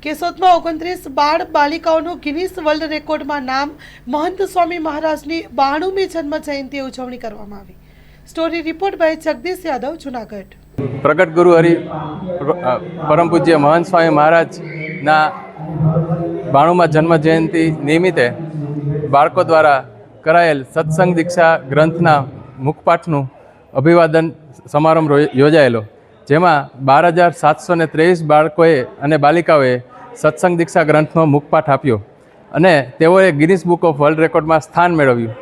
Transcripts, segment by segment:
કેશોદમાં 29 બાળ બાલિકાઓનું Guinness world રેકોર્ડમાં નામ. મહંત સ્વામી મહારાજની 92મી જન્મ જયંતિ ઉજવણી કરવામાં આવી. Story report by Jagdish Yadav, Junagadh. પ્રગટ ગુરુ હરિ પરમ પૂજ્ય મહંત સ્વામી મહારાજના 92મા જન્મ જયંતિ નિમિત્તે બાળકો દ્વારા કરાયેલ સત્સંગ દીક્ષા ગ્રંથના મુખપાઠનું અભિવાદન સમારંભ યોજાયેલો, જેમાં 12,723 બાળકોએ અને બાલિકાઓએ સત્સંગ દીક્ષા ગ્રંથનો મુખપાઠ આપ્યો અને તેઓએ ગિનીસ બુક ઓફ વર્લ્ડ રેકોર્ડમાં સ્થાન મેળવ્યું.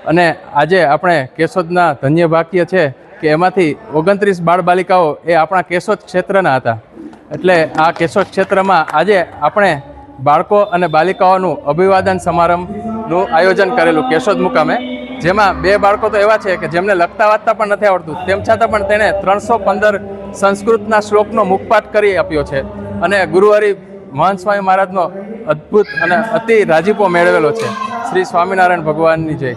અને આજે આપણે કેશોદના ધન્ય ભાગ્ય છે કે એમાંથી 29 બાળ બાલિકાઓ એ આપણા કેશોદ ક્ષેત્રના હતા. એટલે આ કેશોદ ક્ષેત્રમાં આજે આપણે બાળકો અને બાલિકાઓનું અભિવાદન સમારંભનું આયોજન કરેલું કેશોદ મુકામે, જેમાં 2 બાળકો તો એવા છે કે જેમને લખતા વાંચતા પણ નથી આવડતું, તેમ છતાં પણ તેણે 315 સંસ્કૃતના શ્લોકનો મુખપાઠ કરી આપ્યો છે અને ગુરુહરિ મહંત સ્વામી મહારાજનો અદ્ભુત અને અતિ રાજીપો મેળવેલો છે. શ્રી સ્વામિનારાયણ ભગવાનની જય.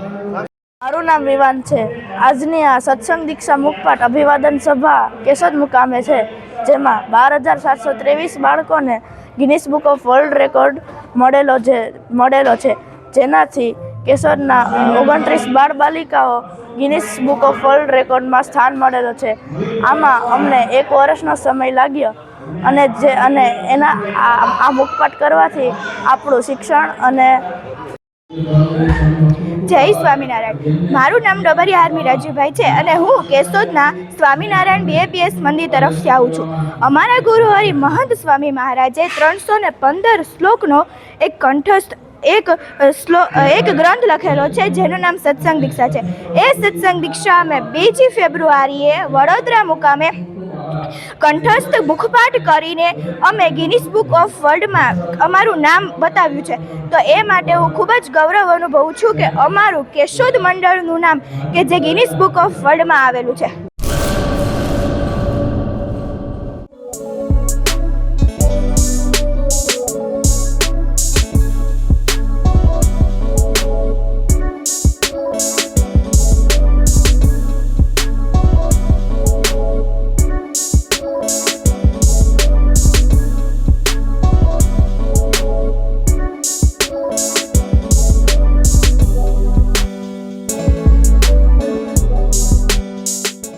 મારું નામ વિવાન છે. આજની આ સત્સંગ દીક્ષા મુખપાઠ અભિવાદન સભા કેશોદ મુકામે છે, જેમાં 12,723 બાળકોને Guinness book of world record મળેલો છે, જેનાથી કેશોદના 29 બાળ બાલિકાઓ ગિનીસ બુક ઓફ વર્લ્ડ રેકોર્ડમાં સ્થાન મળેલો છે. આમાં અમને 1 વર્ષનો સમય લાગ્યો અને એના આ મુખપાઠ કરવાથી આપણું શિક્ષણ અને જય સ્વામિનારાયણ. મારું નામ ડબરિયા આર્મી રાજુભાઈ છે અને હું કેશોદના સ્વામિનારાયણ BAPS મંદિર તરફથી આવું છું. અમારા ગુરુ હરિ મહંત સ્વામી મહારાજે 315 શ્લોકનો એક ગ્રંથ લખેલો છે, જેનું નામ સત્સંગ દીક્ષા છે. એ સત્સંગ દીક્ષા અમે 2 ફેબ્રુઆરીએ વડોદરા મુકામે કંઠસ્થ મુખપાઠ કરીને અમે ગિનીસ બુક ઓફ વર્લ્ડમાં અમારું નામ બતાવ્યું છે. તો એ માટે હું ખૂબ જ ગૌરવ અનુભવું છું કે અમારું કેશોદ મંડળનું નામ કે જે ગિનીસ બુક ઓફ વર્લ્ડમાં આવેલું છે.